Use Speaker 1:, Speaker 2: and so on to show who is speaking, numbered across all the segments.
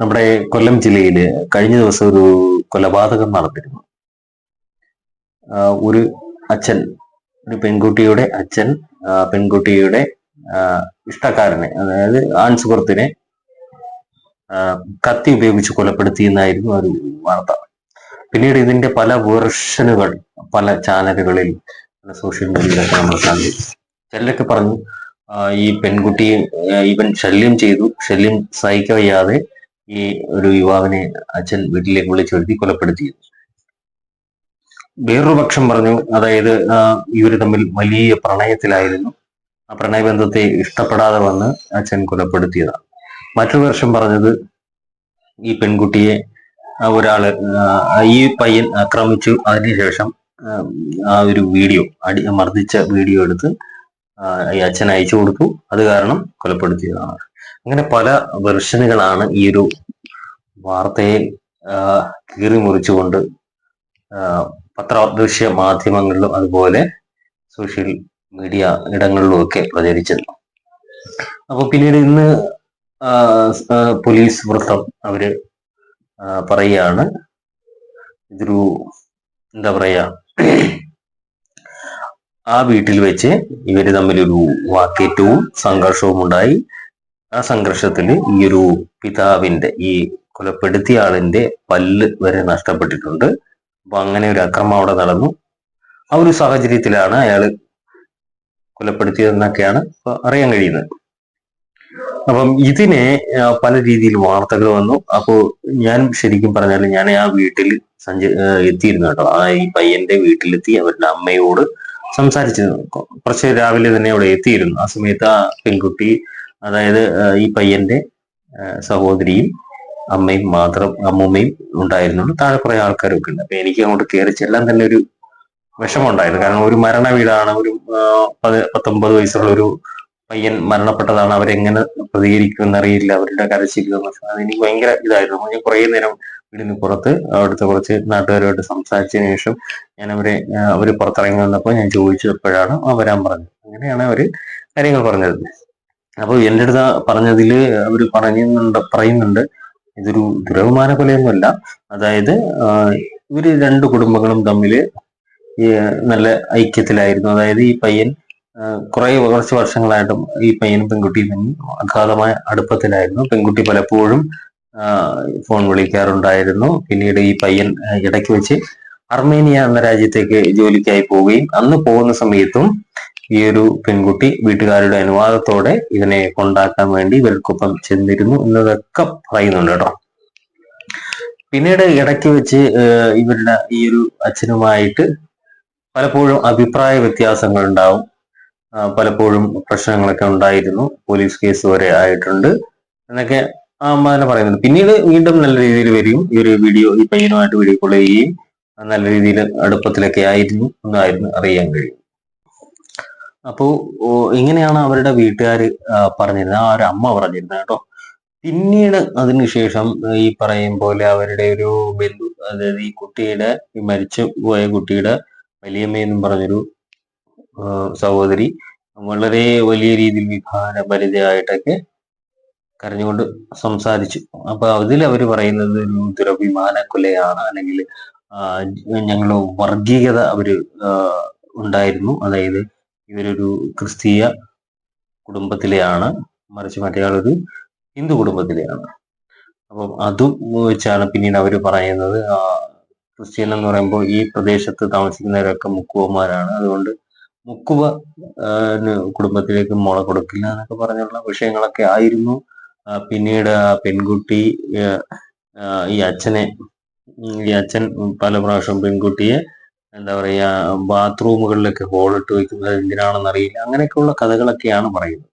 Speaker 1: നമ്മുടെ കൊല്ലം ജില്ലയിൽ കഴിഞ്ഞ ദിവസം ഒരു കൊലപാതകം നടന്നിരുന്നു. ഒരു അച്ഛൻ, ഒരു പെൺകുട്ടിയുടെ അച്ഛൻ പെൺകുട്ടിയുടെ ഇഷ്ടക്കാരനെ, അതായത് ആൺ സുഹൃത്തിനെ കത്തി ഉപയോഗിച്ച് കൊലപ്പെടുത്തിയെന്നായിരുന്നു ഒരു വാർത്ത. പിന്നീട് ഇതിന്റെ പല വേർഷനുകൾ പല ചാനലുകളിൽ, സോഷ്യൽ മീഡിയയിലൊക്കെ നമ്മൾ കണ്ടു. ചിലരൊക്കെ പറഞ്ഞു ഈ പെൺകുട്ടിയെ ഇവൻ ശല്യം സഹിക്കവയ്യാതെ ഈ ഒരു യുവാവിനെ അച്ഛൻ വീട്ടിലേക്ക് വിളിച്ചെഴുതി കൊലപ്പെടുത്തി. വേറൊരു പക്ഷം പറഞ്ഞു, അതായത് ഇവര് തമ്മിൽ വലിയ പ്രണയത്തിലായിരുന്നു, ആ പ്രണയബന്ധത്തെ ഇഷ്ടപ്പെടാതെ വന്ന് അച്ഛൻ കൊലപ്പെടുത്തിയതാണ്. മറ്റൊരു വർഷം പറഞ്ഞത് ഈ പെൺകുട്ടിയെ ഒരാള് ഈ പയ്യൻ ആക്രമിച്ചു, അതിനുശേഷം ആ ഒരു വീഡിയോ മർദ്ദിച്ച വീഡിയോ എടുത്ത് ഈ അച്ഛൻ അയച്ചു കൊടുത്തു, അത് കാരണം കൊലപ്പെടുത്തിയതാണ്. അങ്ങനെ പല വെർഷനുകളാണ് ഈ ഒരു വാർത്തയെ കീറി മുറിച്ചുകൊണ്ട് പത്രദൃശ്യ മാധ്യമങ്ങളിലും അതുപോലെ സോഷ്യൽ മീഡിയ ഇടങ്ങളിലും ഒക്കെ പ്രചരിച്ചത്. അപ്പൊ പിന്നീട് ഇന്ന് പോലീസ് വൃത്തം അവര് പറയുകയാണ്, ഇതൊരു എന്താ പറയാ, ആ വീട്ടിൽ വെച്ച് ഇവര് തമ്മിലൊരു വാക്കേറ്റവും സംഘർഷവും ഉണ്ടായി. ആ സംഘർഷത്തിൽ ഈ ഒരു പിതാവിന്റെ, ഈ കൊലപ്പെടുത്തിയ ആളിന്റെ പല്ല് വരെ നഷ്ടപ്പെട്ടിട്ടുണ്ട്. അപ്പൊ അങ്ങനെ ഒരു അക്രമം അവിടെ നടന്നു. ആ ഒരു സാഹചര്യത്തിലാണ് അയാള് കൊലപ്പെടുത്തിയതെന്നൊക്കെയാണ് അറിയാൻ കഴിയുന്നത്. അപ്പം ഇതിനെ പല രീതിയിൽ വാർത്തകൾ വന്നു. അപ്പോ ഞാൻ ശരിക്കും പറഞ്ഞാൽ ഞാൻ ആ വീട്ടിൽ എത്തിയിരുന്നു കേട്ടോ. ഈ പയ്യന്റെ വീട്ടിലെത്തി അവരുടെ അമ്മയോട് സംസാരിച്ചു. കുറച്ച് രാവിലെ തന്നെ അവിടെ എത്തിയിരുന്നു. ആ സമയത്ത് ആ പെൺകുട്ടി, അതായത് ഈ പയ്യന്റെ സഹോദരിയും അമ്മയും മാത്രം, അമ്മൂമ്മയും ഉണ്ടായിരുന്നുള്ളൂ. താഴെ കുറെ ആൾക്കാരൊക്കെ ഉണ്ട്. അപ്പൊ എനിക്ക് അങ്ങോട്ട് കയറി ചെല്ലാൻ തന്നെ ഒരു വിഷമമുണ്ടായിരുന്നു. കാരണം ഒരു മരണ വീടാണ്, ഒരു 19 വയസ്സുള്ള ഒരു പയ്യൻ മരണപ്പെട്ടതാണ്. അവരെങ്ങനെ പ്രതികരിക്കുമെന്നറിയില്ല, അവരുടെ കരച്ചിലും. അതെനിക്ക് ഭയങ്കര ഇതായിരുന്നു. ഞാൻ കുറേ നേരം വീടിന് പുറത്ത് അവിടുത്തെ കുറച്ച് നാട്ടുകാരുമായിട്ട് സംസാരിച്ചതിന് ശേഷം ഞാൻ അവര് പുറത്തിറങ്ങി വന്നപ്പോൾ ഞാൻ ചോദിച്ചപ്പോഴാണ് വരാൻ പറഞ്ഞത്. അങ്ങനെയാണ് അവര് കാര്യങ്ങൾ പറഞ്ഞത്. അപ്പൊ എൻ്റെ അടുത്ത് പറഞ്ഞതില് അവര് പറയുന്നുണ്ട് ഇതൊരു ദുരഭിമാന കൊലയൊന്നുമല്ല. അതായത് ഇവര് രണ്ട് കുടുംബങ്ങളും തമ്മില് നല്ല ഐക്യത്തിലായിരുന്നു. അതായത് ഈ പയ്യൻ കുറച്ച് വർഷങ്ങളായിട്ടും ഈ പയ്യനും പെൺകുട്ടിയും തമ്മിൽ അഗാധമായ അടുപ്പത്തിലായിരുന്നു. പെൺകുട്ടി പലപ്പോഴും ഫോൺ വിളിക്കാറുണ്ടായിരുന്നു. പിന്നീട് ഈ പയ്യൻ ഇടയ്ക്ക് വെച്ച് അർമേനിയ എന്ന രാജ്യത്തേക്ക് ജോലിക്കായി പോവുകയും അന്ന് പോകുന്ന സമയത്തും ഈ ഒരു പെൺകുട്ടി വീട്ടുകാരുടെ അനുവാദത്തോടെ ഇതിനെ കൊണ്ടാക്കാൻ വേണ്ടി ഇവർക്കൊപ്പം ചെന്നിരുന്നു എന്നതൊക്കെ പറയുന്നുണ്ട് കേട്ടോ. പിന്നീട് ഇടയ്ക്ക് വെച്ച് ഇവരുടെ ഈ ഒരു അച്ഛനുമായിട്ട് പലപ്പോഴും അഭിപ്രായ വ്യത്യാസങ്ങൾ ഉണ്ടാവും. പലപ്പോഴും പ്രശ്നങ്ങളൊക്കെ ഉണ്ടായിരുന്നു. പോലീസ് കേസ് വരെ ആയിട്ടുണ്ട് എന്നൊക്കെ ആ അമ്മ തന്നെ പറയുന്നുണ്ട്. പിന്നീട് വീണ്ടും നല്ല രീതിയിൽ വരികയും ഈ പയ്യനുമായിട്ട് വീഡിയോ കോൾ ചെയ്യുകയും നല്ല രീതിയിൽ അടുപ്പത്തിലൊക്കെ ആയിരുന്നു എന്നായിരുന്നു അറിയാൻ കഴിയും. അപ്പോ ഇങ്ങനെയാണ് അവരുടെ വീട്ടുകാർ പറഞ്ഞിരുന്നത്, ആ ഒരു അമ്മ പറഞ്ഞിരുന്നത് കേട്ടോ. പിന്നീട് അതിനുശേഷം ഈ പറയും പോലെ അവരുടെ ഒരു ബന്ധു, അതായത് ഈ കുട്ടിയുടെ, ഈ മരിച്ചു പോയ കുട്ടിയുടെ വലിയമ്മയെന്നും പറഞ്ഞൊരു സഹോദരി വളരെ വലിയ രീതിയിൽ വികാരഭരിതയായിട്ടൊക്കെ കരഞ്ഞുകൊണ്ട് സംസാരിച്ചു. അപ്പൊ അതിൽ അവർ പറയുന്നത് ഒരു ദുരഭിമാന കൊലയാണ്, അല്ലെങ്കിൽ ഞങ്ങൾ വർഗീയത അവര് ഉണ്ടായിരുന്നു. അതായത് ഇവരൊരു ക്രിസ്തീയ കുടുംബത്തിലെയാണ്, മറിച്ച് മറ്റേയാളൊരു ഹിന്ദു കുടുംബത്തിലെയാണ്. അപ്പം അതും വെച്ചാണ് പിന്നീട് അവർ പറയുന്നത്, ക്രിസ്ത്യൻ എന്ന് പറയുമ്പോൾ ഈ പ്രദേശത്ത് താമസിക്കുന്നവരൊക്കെ മുക്കുവന്മാരാണ്, അതുകൊണ്ട് മുക്കുവ കുടുംബത്തിലേക്ക് മോളെ കൊടുക്കില്ല എന്നൊക്കെ പറഞ്ഞുള്ള വിഷയങ്ങളൊക്കെ ആയിരുന്നു. പിന്നീട് ആ പെൺകുട്ടി ഈ അച്ഛൻ പല പ്രാവശ്യം പെൺകുട്ടിയെ എന്താ പറയാ ബാത്റൂമുകളിലൊക്കെ ഹോളിട്ട് വയ്ക്കുന്നത് എന്തിനാണെന്ന് അറിയില്ല, അങ്ങനെയൊക്കെയുള്ള കഥകളൊക്കെയാണ് പറയുന്നത്.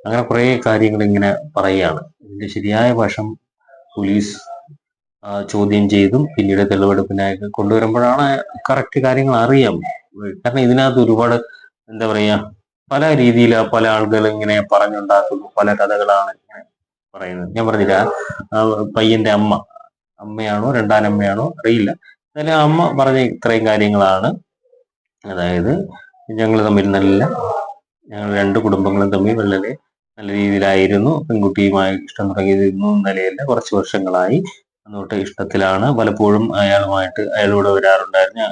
Speaker 1: അങ്ങനെ കുറെ കാര്യങ്ങൾ ഇങ്ങനെ പറയുകയാണ്. ഇതിന്റെ ശരിയായ വശം പോലീസ് ചോദ്യം ചെയ്തും പിന്നീട് തെളിവെടുപ്പിനായി കൊണ്ടുവരുമ്പോഴാണ് കറക്റ്റ് കാര്യങ്ങൾ അറിയാം. കാരണം ഇതിനകത്ത് ഒരുപാട് എന്താ പറയാ പല രീതിയിൽ പല ആളുകൾ ഇങ്ങനെ പറഞ്ഞുണ്ടാക്കുന്നു, പല കഥകളാണ് ഇങ്ങനെ പറയുന്നത്. ഞാൻ പറഞ്ഞില്ല, പയ്യന്റെ അമ്മയാണോ രണ്ടാനമ്മയാണോ അറിയില്ല, എന്നാലും അമ്മ പറഞ്ഞ ഇത്രയും കാര്യങ്ങളാണ്. അതായത് ഞങ്ങൾ രണ്ട് കുടുംബങ്ങളും തമ്മിൽ വളരെ നല്ല രീതിയിലായിരുന്നു. പെൺകുട്ടിയുമായി ഇഷ്ടം തുടങ്ങിയത് ഇന്നും നിലയല്ല, കുറച്ച് വർഷങ്ങളായി. അന്നോട്ട് ഇഷ്ടത്തിലാണ്. പലപ്പോഴും അയാളോട് വരാറുണ്ടായിരുന്നു,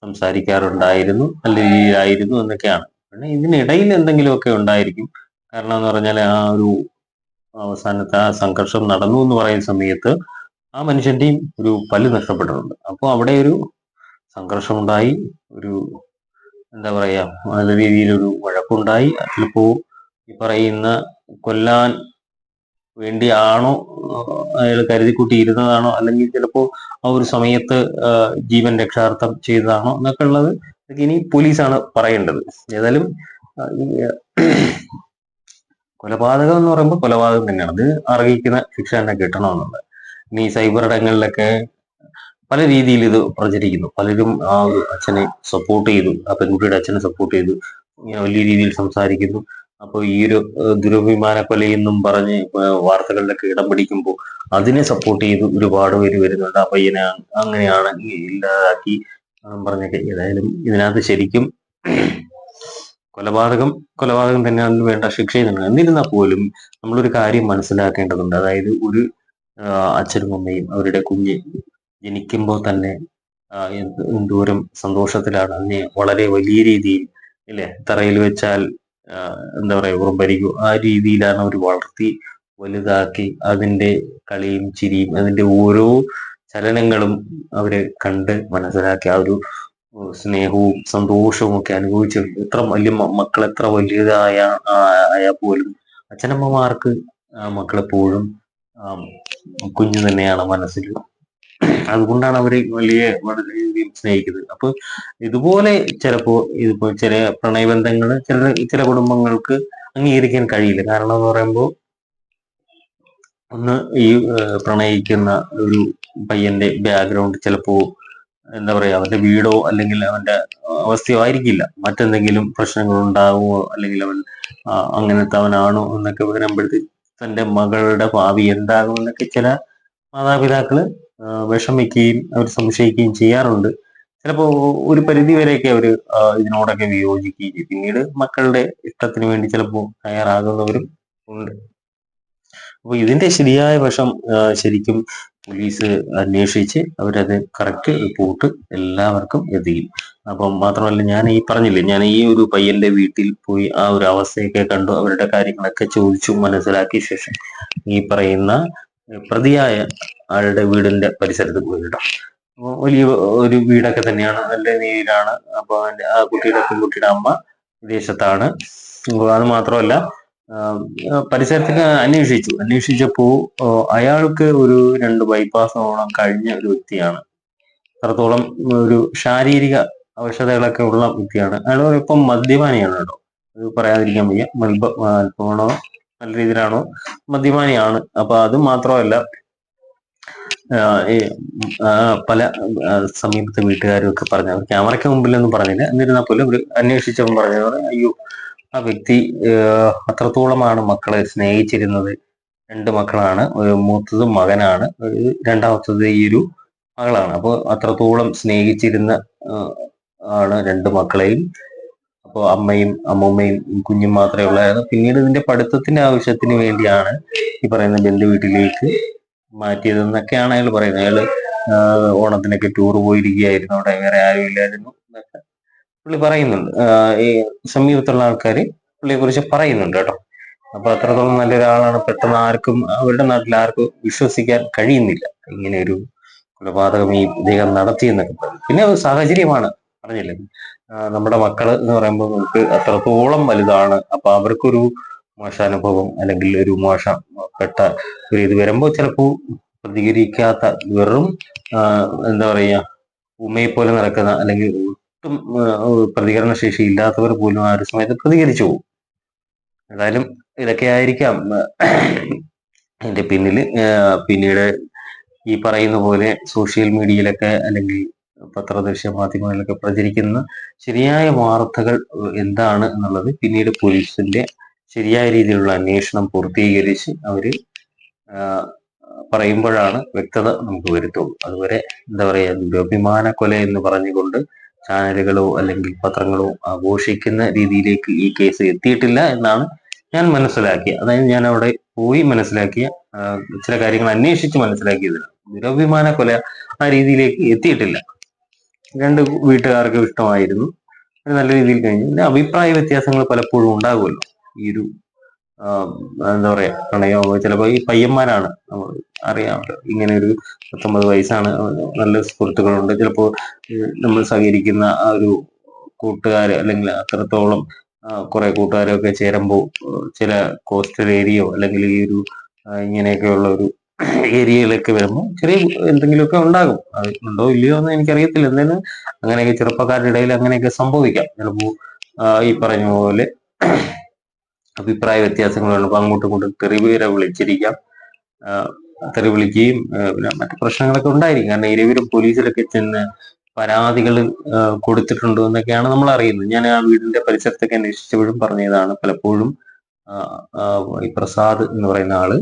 Speaker 1: സംസാരിക്കാറുണ്ടായിരുന്നു, നല്ല രീതിയിലായിരുന്നു എന്നൊക്കെയാണ്. പിന്നെ ഇതിനിടയിൽ എന്തെങ്കിലുമൊക്കെ ഉണ്ടായിരിക്കും. കാരണം എന്ന് പറഞ്ഞാൽ ആ ഒരു അവസാനത്തെ ആ സംഘർഷം നടന്നു എന്ന് പറയുന്ന സമയത്ത് ആ മനുഷ്യന്റെയും ഒരു പല്ല് നഷ്ടപ്പെട്ടിട്ടുണ്ട്. അപ്പോൾ അവിടെ ഒരു സംഘർഷമുണ്ടായി, ഒരു എന്താ പറയാ, നല്ല രീതിയിലൊരു വഴക്കുണ്ടായി. ചിലപ്പോ ഈ പറയുന്ന കൊല്ലാൻ വേണ്ടിയാണോ അയാൾ കരുതിക്കൂട്ടി ഇരുന്നതാണോ, അല്ലെങ്കിൽ ചിലപ്പോ ആ ഒരു സമയത്ത് ജീവൻ രക്ഷാർത്ഥം ചെയ്തതാണോ എന്നൊക്കെ ഉള്ളത് ഇനി പോലീസാണ് പറയേണ്ടത്. ഏതായാലും ഈ കൊലപാതകം എന്ന് പറയുമ്പോൾ കൊലപാതകം തന്നെയാണ്, അത് അർഹിക്കുന്ന ശിക്ഷ തന്നെ കിട്ടണമെന്നുള്ളത്. ഇനി സൈബർ ഇടങ്ങളിലൊക്കെ പല രീതിയിൽ ഇത് പ്രചരിക്കുന്നു. പലരും ആ ഒരു അച്ഛനെ സപ്പോർട്ട് ചെയ്തു, ആ പെൺകുട്ടിയുടെ അച്ഛനെ സപ്പോർട്ട് ചെയ്തു, ഇങ്ങനെ വലിയ രീതിയിൽ സംസാരിക്കുന്നു. അപ്പോൾ ഈ ഒരു ദുരഭിമാന കൊലയെന്നും പറഞ്ഞ് വാർത്തകളിലൊക്കെ ഇടം പിടിക്കുമ്പോൾ അതിനെ സപ്പോർട്ട് ചെയ്ത് ഒരുപാട് പേര് വരുന്നുണ്ട്. ആ പയ്യനെ അങ്ങനെയാണ് ഇല്ലാതാക്കി പറഞ്ഞൊക്കെ. ഏതായാലും ഇതിനകത്ത് ശരിക്കും കൊലപാതകം കൊലപാതകം തന്നെ, അതിന് വേണ്ട ശിക്ഷയും തന്നെ. എന്നിരുന്നാൽ പോലും നമ്മളൊരു കാര്യം മനസ്സിലാക്കേണ്ടതുണ്ട്. അതായത് ഒരു അച്ഛനും അമ്മയും അവരുടെ കുഞ്ഞ് ജനിക്കുമ്പോൾ തന്നെ എന്തോരം സന്തോഷത്തിലാണ് അതിനെ വളരെ വലിയ രീതിയിൽ, ഇല്ലേ, തറയിൽ വെച്ചാൽ എന്താ പറയാ, ഉറുമ്പരിക്കും ആ രീതിയിലാണ് അവർ വളർത്തി വലുതാക്കി. അതിന്റെ കളിയും ചിരിയും അതിന്റെ ഓരോ ചലനങ്ങളും അവര് കണ്ട് മനസ്സിലാക്കി ആ ഒരു സ്നേഹവും സന്തോഷവും ഒക്കെ അനുഭവിച്ചിട്ടുണ്ട്. എത്ര വലിയ മക്കൾ എത്ര വലിയതായ ആയാൽ പോലും അച്ഛനമ്മമാർക്ക് മക്കളെപ്പോഴും കുഞ്ഞു തന്നെയാണ് മനസ്സിൽ. അതുകൊണ്ടാണ് അവര് വളരെ രീതിയിൽ സ്നേഹിക്കുന്നത്. അപ്പൊ ഇതുപോലെ ഇതിപ്പോ ചില പ്രണയബന്ധങ്ങൾ ചില കുടുംബങ്ങൾക്ക് അംഗീകരിക്കാൻ കഴിയില്ല. കാരണം എന്ന് പറയുമ്പോൾ ഒന്ന് ഈ പ്രണയിക്കുന്ന ഒരു പയ്യന്റെ ബാക്ക്ഗ്രൗണ്ട് ചിലപ്പോ എന്താ പറയാ, അവന്റെ വീടോ അല്ലെങ്കിൽ അവന്റെ അവസ്ഥയോ ആയിരിക്കില്ല. മറ്റെന്തെങ്കിലും പ്രശ്നങ്ങൾ ഉണ്ടാകുമോ, അല്ലെങ്കിൽ അവൻ അങ്ങനത്തെ അവനാണോ എന്നൊക്കെ വരുമ്പോഴത്തേക്ക് തന്റെ മകളുടെ ഭാവി എന്താകും എന്നൊക്കെ ചില മാതാപിതാക്കള് വിഷമിക്കുകയും അവർ സംശയിക്കുകയും ചെയ്യാറുണ്ട്. ചിലപ്പോ ഒരു പരിധി വരെയൊക്കെ അവർ ഇതിനോടൊക്കെ വിയോജിക്കുകയും ചെയ്യും. പിന്നീട് മക്കളുടെ ഇഷ്ടത്തിന് വേണ്ടി ചിലപ്പോൾ തയ്യാറാകുന്നവരും ഉണ്ട്. അപ്പൊ ഇതിന്റെ ശരിയായ വശം ശരിക്കും പോലീസ് അന്വേഷിച്ച് അവരത് കറക്റ്റ് റിപ്പോർട്ട് എല്ലാവർക്കും എത്തിക്കും. അപ്പം മാത്രമല്ല, ഞാൻ ഈ പറഞ്ഞില്ലേ, ഞാൻ ഈ ഒരു പയ്യന്റെ വീട്ടിൽ പോയി ആ ഒരു അവസ്ഥയൊക്കെ കണ്ടു, അവരുടെ കാര്യങ്ങളൊക്കെ ചോദിച്ചു മനസ്സിലാക്കിയ ശേഷം ഈ പറയുന്ന പ്രതിയായ ആളുടെ വീടിന്റെ പരിസരത്ത് പോയി കേട്ടോ. വലിയ ഒരു വീടൊക്കെ തന്നെയാണ്, നല്ല രീതിയിലാണ്. അപ്പൊ ആ പെൺകുട്ടിയുടെ അമ്മ വിദേശത്താണ്. അത് മാത്രമല്ല, പരിസരത്തൊക്കെ അന്വേഷിച്ചപ്പോ അയാൾക്ക് ഒരു 2 ബൈപ്പാസോളം കഴിഞ്ഞ ഒരു വ്യക്തിയാണ്. അത്രത്തോളം ഒരു ശാരീരിക അവശതകളൊക്കെ ഉള്ള വ്യക്തിയാണ്. അയാൾ ഇപ്പം മദ്യപാനിയാണ് കേട്ടോ. അത് പറയാതിരിക്കാൻ വയ്യ. അല്പമാണോ നല്ല രീതിയിലാണോ മദ്യപാനിയാണ്. അപ്പൊ അത് മാത്രമല്ല, ഈ പല സമീപത്തെ വീട്ടുകാരും ഒക്കെ പറഞ്ഞു, അവർ ക്യാമറയ്ക്ക് മുമ്പിലൊന്നും പറഞ്ഞില്ല, എന്നിരുന്നാൽ പോലും അവർ അന്വേഷിച്ചപ്പോൾ പറഞ്ഞത്, അയ്യോ, ആ വ്യക്തി അത്രത്തോളമാണ് മക്കളെ സ്നേഹിച്ചിരുന്നത്. 2 മക്കളാണ്, മൂത്തത് മകനാണ്, രണ്ടാമത്തത് ഈ ഒരു മകളാണ്. അപ്പോൾ അത്രത്തോളം സ്നേഹിച്ചിരുന്ന ആണ് 2 മക്കളെയും. അപ്പോൾ അമ്മയും അമ്മൂമ്മയും കുഞ്ഞും മാത്രമേ ഉള്ളായിരുന്നു. പിന്നീട് ഇതിന്റെ പഠിത്തത്തിന്റെ ആവശ്യത്തിന് വേണ്ടിയാണ് ഈ പറയുന്ന ബന്ധു വീട്ടിലേക്ക് മാറ്റിയതെന്നൊക്കെയാണ് അയാൾ പറയുന്നത്. അയാള് ഓണത്തിനൊക്കെ ടൂർ പോയിരിക്കുകയായിരുന്നു, അവിടെ വേറെ ആരും ഇല്ലായിരുന്നു എന്നൊക്കെ പുള്ളി പറയുന്നുണ്ട്. ഈ സമീപത്തുള്ള ആൾക്കാര് പുള്ളിയെ കുറിച്ച് പറയുന്നുണ്ട് കേട്ടോ. അപ്പൊ അത്രത്തോളം നല്ലൊരാളാണ്. പെട്ടെന്ന് ആർക്കും, അവരുടെ നാട്ടിൽ ആർക്കും വിശ്വസിക്കാൻ കഴിയുന്നില്ല ഇങ്ങനെ ഒരു കൊലപാതകം ഈ ഇദ്ദേഹം നടത്തിയെന്നൊക്കെ പറയും. പിന്നെ സാഹചര്യമാണ്, പറഞ്ഞില്ലേ, നമ്മുടെ മക്കള് എന്ന് പറയുമ്പോൾ നമുക്ക് അത്രത്തോളം വലുതാണ്. അപ്പൊ അവർക്കൊരു മോശാനുഭവം അല്ലെങ്കിൽ ഒരു മോശപ്പെട്ട ഒരു ഇത് വരുമ്പോൾ ചിലപ്പോൾ പ്രതികരിക്കാത്ത, വെറും എന്താ പറയാ, ഉമ്മയെ പോലെ നടക്കുന്ന, അല്ലെങ്കിൽ ഒട്ടും പ്രതികരണ ശേഷി ഇല്ലാത്തവർ പോലും ആ ഒരു സമയത്ത് പ്രതികരിച്ചു പോകും. ഏതായാലും ഇതൊക്കെ ആയിരിക്കാം ഇതിന്റെ പിന്നിൽ. പിന്നീട് ഈ പറയുന്ന പോലെ സോഷ്യൽ മീഡിയയിലൊക്കെ അല്ലെങ്കിൽ പത്രദൃശ്യ മാധ്യമങ്ങളിലൊക്കെ പ്രചരിക്കുന്ന ശരിയായ വാർത്തകൾ എന്താണ് എന്നുള്ളത് പിന്നീട് പോലീസിന്റെ ശരിയായ രീതിയിലുള്ള അന്വേഷണം പൂർത്തീകരിച്ച് അവര് പറയുമ്പോഴാണ് വ്യക്തത നമുക്ക് വരുത്തുള്ളൂ. അതുവരെ എന്താ പറയാ, ദുരഭിമാന കൊല എന്ന് പറഞ്ഞുകൊണ്ട് ചാനലുകളോ അല്ലെങ്കിൽ പത്രങ്ങളോ ആഘോഷിക്കുന്ന രീതിയിലേക്ക് ഈ കേസ് എത്തിയിട്ടില്ല എന്നാണ് ഞാൻ മനസ്സിലാക്കിയ, അതായത് ഞാൻ അവിടെ പോയി മനസ്സിലാക്കിയ ചില കാര്യങ്ങൾ അന്വേഷിച്ച് മനസ്സിലാക്കിയതിന് ദുരഭിമാന കൊല ആ രീതിയിലേക്ക് എത്തിയിട്ടില്ല. രണ്ട് വീട്ടുകാർക്കും ഇഷ്ടമായിരുന്നു, നല്ല രീതിയിൽ കഴിഞ്ഞു. പിന്നെ അഭിപ്രായ വ്യത്യാസങ്ങൾ പലപ്പോഴും ഉണ്ടാകുമല്ലോ ഈ ഒരു എന്താ പറയാ പ്രണയമോ. ചിലപ്പോൾ ഈ പയ്യന്മാരാണ്, നമ്മൾ അറിയാമല്ലോ, ഇങ്ങനെ ഒരു 19 വയസ്സാണ്, നല്ല സുഹൃത്തുക്കളുണ്ട്, ചിലപ്പോൾ നമ്മൾ സഹകരിക്കുന്ന ആ ഒരു കൂട്ടുകാര് അല്ലെങ്കിൽ അത്രത്തോളം കുറെ കൂട്ടുകാരൊക്കെ ചേരുമ്പോൾ ചില കോസ്റ്റൽ ഏരിയയോ അല്ലെങ്കിൽ ഈ ഒരു ഇങ്ങനെയൊക്കെയുള്ള ഒരു ഏരിയയിലൊക്കെ വരുമ്പോൾ ചെറിയ എന്തെങ്കിലുമൊക്കെ ഉണ്ടാകും. അത് ഉണ്ടോ ഇല്ലയോ എന്ന് എനിക്കറിയത്തില്ല. എന്തായാലും അങ്ങനെയൊക്കെ ചെറുപ്പക്കാരുടെ ഇടയിൽ അങ്ങനെയൊക്കെ സംഭവിക്കാം. ചിലപ്പോൾ ഈ പറഞ്ഞ പോലെ അഭിപ്രായ വ്യത്യാസങ്ങളുണ്ട്, അപ്പൊ അങ്ങോട്ടും ഇങ്ങോട്ടും തെറി വരെ വിളിച്ചിരിക്കാം, തെറി വിളിക്കുകയും പിന്നെ മറ്റു പ്രശ്നങ്ങളൊക്കെ ഉണ്ടായിരിക്കും. കാരണം ഇരവിലും പോലീസിലൊക്കെ ചെന്ന് പരാതികൾ കൊടുത്തിട്ടുണ്ടോ എന്നൊക്കെയാണ് നമ്മൾ അറിയുന്നത്. ഞാൻ ആ വീടിന്റെ പരിസരത്തൊക്കെ അന്വേഷിച്ചപ്പോഴും പറഞ്ഞതാണ്, പലപ്പോഴും ഈ പ്രസാദ് എന്ന് പറയുന്ന ആള്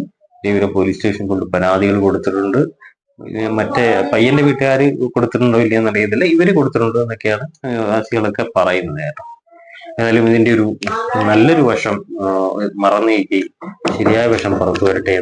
Speaker 1: ഇരവിപുരം പോലീസ് സ്റ്റേഷൻ കൊണ്ട് പരാതികൾ കൊടുത്തിട്ടുണ്ട്. മറ്റേ പയ്യന്റെ വീട്ടുകാർ കൊടുത്തിട്ടുണ്ടോ ഇല്ലയെന്ന് അറിയത്തില്ല, ഇവര് കൊടുത്തിട്ടുണ്ടോ എന്നൊക്കെയാണ് വാസികളൊക്കെ പറയുന്നത് കേട്ടോ. ഏതായാലും ഇതിന്റെ ഒരു നല്ലൊരു വശം മറന്നേക്കുകയും ശരിയായ വശം പുറത്തു വരട്ടെ എന്ന്